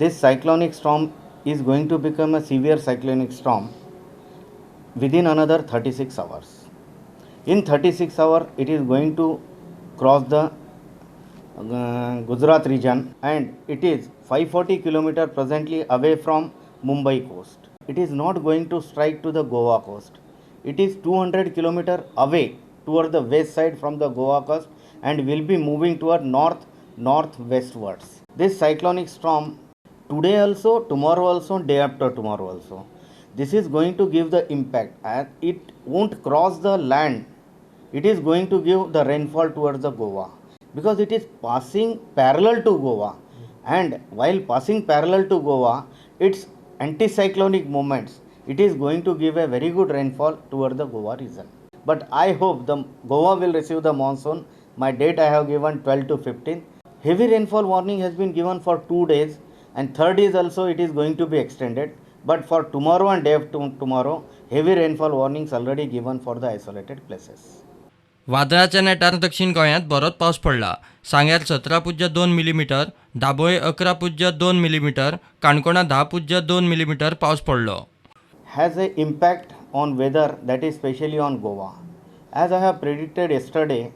This cyclonic storm is going to become a severe cyclonic storm within another 36 hours. In 36 hours, it is going to cross the Gujarat region, and it is 540 km presently away from Mumbai coast. It is not going to strike to the Goa coast. It is 200 km away toward the west side from the Goa coast and will be moving toward northwestwards. This cyclonic storm today also, tomorrow also, day after tomorrow also, this is going to give the impact, and it won't cross the land. It is going to give the rainfall towards the Goa, because it is passing parallel to Goa, and while passing parallel to Goa, its anticyclonic movements, it is going to give a very good rainfall toward the Goa region. But I hope the Goa will receive the monsoon. My date I have given 12 to 15. Heavy rainfall warning has been given for 2 days, and third is also it is going to be extended. But for tomorrow and day after tomorrow, heavy rainfall warnings already given for the isolated places. वादळाच्या नेटार दक्षिण गोंयांत बरोच पावस पडला. सांग्यार 17.2 millimetre, Dabole 11.2 millimetre, काणकोणा 10.2 millimetre पावस पडलो. Has a impact on weather, that is especially on Goa. As I have predicted yesterday,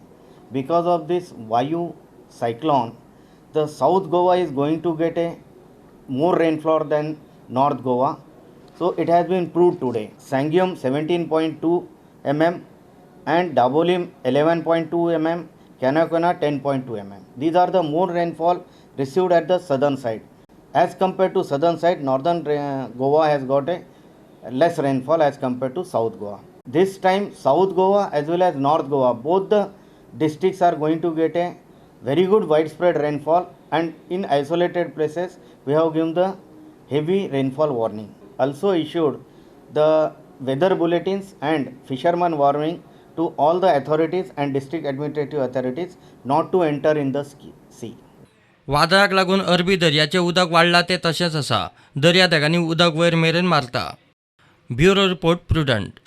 because of this Vayu Cyclone, the South Goa is going to get a more rainfall than North Goa. So it has been proved today. Sangyam 17.2 mm and Dabolim 11.2 mm, Kanakana 10.2 mm. These are the more rainfall received at the southern side. As compared to southern side, northern Goa has got a less rainfall as compared to South Goa. This time South Goa as well as North Goa, both the districts are going to get a very good widespread rainfall, and in isolated places we have given the heavy rainfall warning. Also issued the weather bulletins and fisherman warning to all the authorities and district administrative authorities not to enter in the sea. वादळाक लागून अरबी दर्याचें उदक वाडलां तें तशेंच आसा. दर्या देगांनी उदक वयर मेरेन मारता. Bureau report prudent.